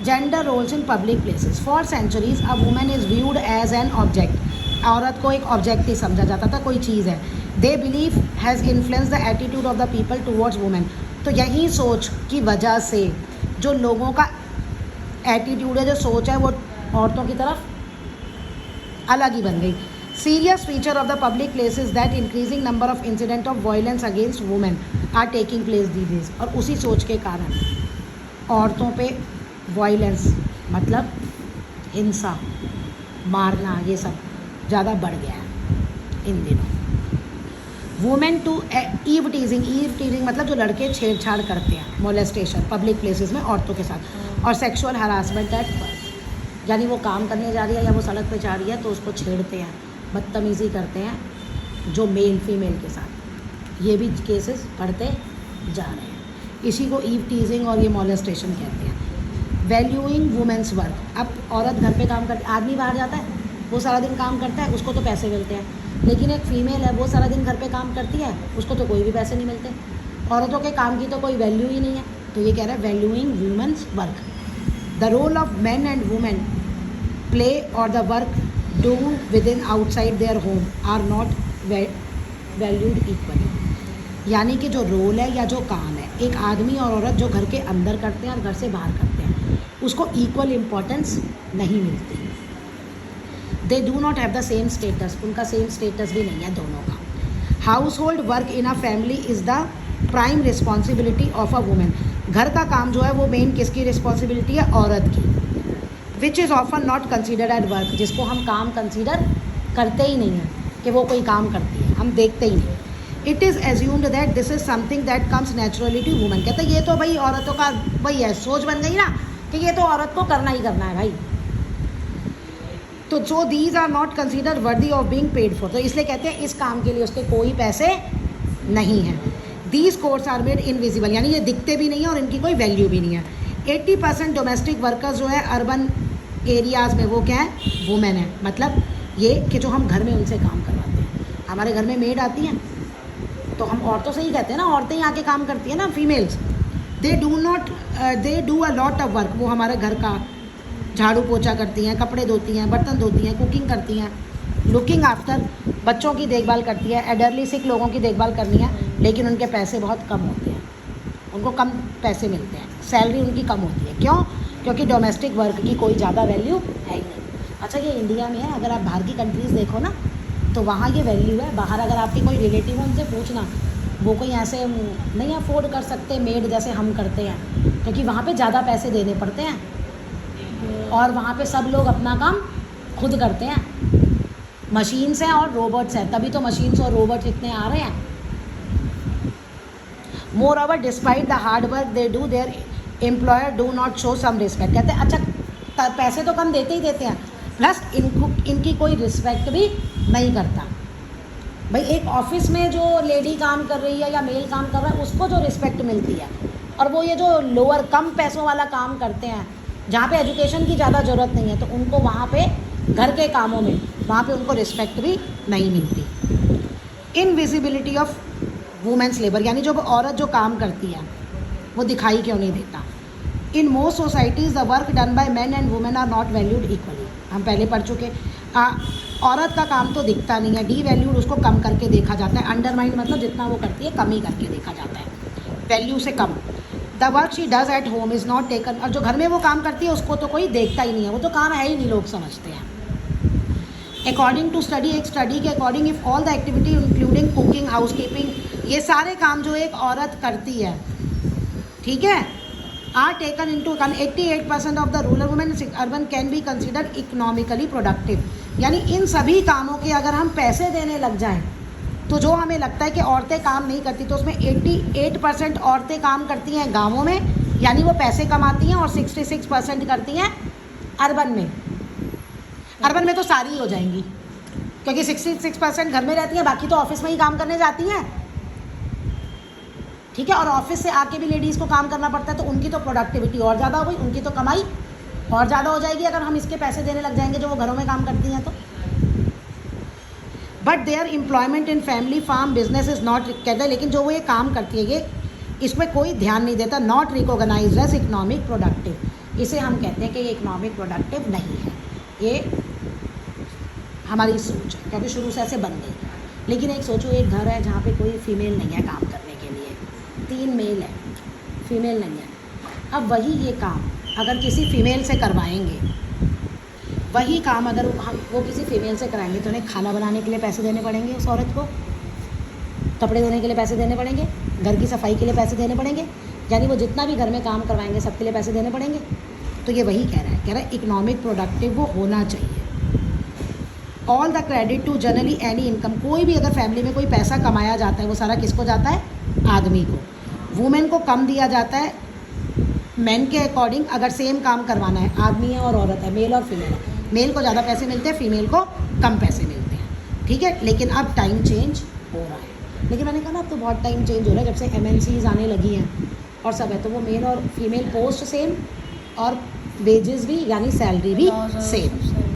Gender roles in public places. For centuries a women is viewed as an object. औरत को एक object ही समझा जाता था, कोई चीज़ है। They believe has influence the attitude of the people towards women. तो यही सोच की वजह से जो लोगों का एटीट्यूड है, जो सोच है, वो औरतों की तरफ अलग ही बन गई। Serious feature of the public places that increasing number of incident of violence against women are taking place these days. और उसी सोच के कारण औरतों पे वायलेंस मतलब हिंसा, मारना, ये सब ज़्यादा बढ़ गया है इन दिनों। वुमेन टू ईव टीजिंग मतलब जो लड़के छेड़छाड़ करते हैं, मोलेस्टेशन पब्लिक प्लेसेस में औरतों के साथ। और सेक्सुअल हरासमेंट एट वर्क, यानी वो काम करने जा रही है या वो सड़क पे जा रही है तो उसको छेड़ते हैं, बदतमीज़ी करते हैं जो मेल फीमेल के साथ। ये भी केसेस बढ़ते जा रहे हैं। इसी को ईव टीजिंग और ये मोलेस्टेशन कहते हैं। Valuing women's work. अब औरत घर पे काम करती, आदमी बाहर जाता है, वो सारा दिन काम करता है, उसको तो पैसे मिलते हैं। लेकिन एक फ़ीमेल है, वो सारा दिन घर पे काम करती है, उसको तो कोई भी पैसे नहीं मिलते। औरतों के काम की तो कोई वैल्यू ही नहीं है। तो ये कह रहा है valuing women's work. The role of man and women play और the work do with in outside their home are not valued equally. यानी कि जो रोल है या जो काम है एक आदमी और औरत जो घर के अंदर करते हैं और घर से बाहर करते हैं, उसको इक्वल इम्पोर्टेंस नहीं मिलती। They do not have the same status, उनका सेम स्टेटस भी नहीं है दोनों का। House hold work in a family is the prime responsibility of a women. घर का काम जो है वो मेन किसकी रिस्पॉन्सिबिलिटी है? औरत की। Which is often not considered at work, जिसको हम काम कंसिडर करते ही नहीं हैं कि वो कोई काम करती है, हम देखते ही नहीं। It is assumed that this is something that comes naturally to women. कहते हैं ये तो भाई औरतों का वही है, सोच बन गई ना कि ये तो औरत को करना ही करना है भाई। तो जो these are not considered worthy of being paid for, तो इसलिए कहते हैं इस काम के लिए उसके कोई पैसे नहीं हैं। These course are made invisible, यानी ये दिखते भी नहीं है और इनकी कोई वैल्यू भी नहीं है। 80% डोमेस्टिक वर्कर्स जो है अर्बन एरियाज़ में वो क्या है? वुमेन है। मतलब ये कि जो हम घर में उनसे काम करवाते हैं। हमारे घर में मेड आती हैं तो हम औरतों से ही कहते हैं ना, औरतें ही आके काम करती हैं ना, females. They do a lot of work, वो हमारे घर का झाड़ू पोछा करती हैं, कपड़े धोती हैं, बर्तन धोती हैं, कुकिंग करती हैं, लुकिंग आफ्टर, बच्चों की देखभाल करती है, एडरली सिक लोगों की देखभाल करनी है। लेकिन उनके पैसे बहुत कम होते हैं, उनको कम पैसे मिलते हैं, सैलरी उनकी कम होती है। क्यों? क्योंकि डोमेस्टिक वर्क की कोई ज़्यादा वैल्यू है ही नहीं। अच्छा, ये इंडिया में है, अगर आप बाहर की कंट्रीज़ देखो ना तो वहाँ ये वैल्यू है। बाहर अगर आपके कोई रिलेटिव है उनसे पूछना, वो कोई ऐसे नहीं अफोर्ड कर सकते मेड जैसे हम करते हैं, क्योंकि वहाँ पे ज़्यादा पैसे देने पड़ते हैं और वहाँ पे सब लोग अपना काम खुद करते हैं। मशीन्स हैं और रोबोट्स हैं, तभी तो मशीन्स और रोबोट्स इतने आ रहे हैं। Moreover despite the hard work they do their employer do not show some respect. कहते हैं अच्छा पैसे तो कम देते ही देते हैं, प्लस इनकी कोई रिस्पेक्ट भी नहीं करता। भाई एक ऑफिस में जो लेडी काम कर रही है या मेल काम कर रहा है उसको जो रिस्पेक्ट मिलती है, और वो ये जो लोअर कम पैसों वाला काम करते हैं जहाँ पे एजुकेशन की ज़्यादा ज़रूरत नहीं है, तो उनको वहाँ पे घर के कामों में वहाँ पे उनको रिस्पेक्ट भी नहीं मिलती। इनविजिबिलिटी ऑफ वुमेन्स लेबर, यानी जो औरत जो काम करती है वो दिखाई क्यों नहीं देता। In most societies the work done by man and women are not valued equally. हम पहले पढ़ चुके। औरत का काम तो दिखता नहीं है, डी वैल्यूड, उसको कम करके देखा जाता है। अंडरमाइन मतलब जितना वो करती है कम ही करके देखा जाता है, वैल्यू से कम। The work she does at home is not taken, और जो घर में वो काम करती है उसको तो कोई देखता ही नहीं है, वो तो काम है ही नहीं, लोग समझते हैं। अकॉर्डिंग टू स्टडी, एक स्टडी के according, if all the activity including cooking, house keeping, ये सारे काम जो एक औरत करती है, ठीक है, are taken into 88% of the rural women urban can be considered economically productive. यानी इन सभी कामों के अगर हम पैसे देने लग जाएं तो जो हमें लगता है कि औरतें काम नहीं करती, तो उसमें 88% औरतें काम करती हैं गाँवों में, यानी वो पैसे कमाती हैं, और 66% करती हैं अर्बन में। अर्बन में तो सारी ही हो जाएंगी, क्योंकि 66% घर में रहती हैं, बाकी तो ऑफिस में ही काम करने जाती हैं, ठीक है। और ऑफिस से आके भी लेडीज़ को काम करना पड़ता है, तो उनकी तो प्रोडक्टिविटी और ज़्यादा हो गई, उनकी तो कमाई और ज़्यादा हो जाएगी अगर हम इसके पैसे देने लग जाएंगे जो वो घरों में काम करती हैं तो। But their employment in family farm business is not, कहते हैं लेकिन जो वो ये काम करती है ये इसमें कोई ध्यान नहीं देता, not recognised as economic productive. इसे हम कहते हैं कि ये इकोनॉमिक प्रोडक्टिव नहीं है। ये हमारी सोच है, क्योंकि शुरू से ऐसे बन गई। लेकिन एक सोचो, एक घर है जहाँ पे कोई फीमेल नहीं है काम करने के लिए, 3 मेल है, फीमेल नहीं है। अब वही ये काम अगर किसी फीमेल से करवाएंगे, वही काम अगर वो किसी फीमेल से कराएंगे, तो उन्हें खाना बनाने के लिए पैसे देने पड़ेंगे, उस औरत को कपड़े धोने के लिए पैसे देने पड़ेंगे, घर की सफाई के लिए पैसे देने पड़ेंगे, यानी वो जितना भी घर में काम करवाएंगे सबके लिए पैसे देने पड़ेंगे। तो ये वही कह रहा है इकोनॉमिक प्रोडक्टिव वो होना चाहिए। All the credit to generally any income, कोई भी अगर फैमिली में कोई पैसा कमाया जाता है वो सारा किसको जाता है? आदमी को। वुमेन को कम दिया जाता है मैन के अकॉर्डिंग, अगर सेम काम करवाना है, आदमी है और औरत है, मेल और फीमेल है, मेल को ज़्यादा पैसे मिलते हैं, फीमेल को कम पैसे मिलते हैं, ठीक है। लेकिन अब टाइम चेंज हो रहा है, लेकिन मैंने कहा ना अब तो बहुत टाइम चेंज हो रहा है, जब से MNCs आने लगी हैं और सब है, तो वो मेल और फीमेल पोस्ट सेम और वेजेस भी यानी सैलरी भी सेम।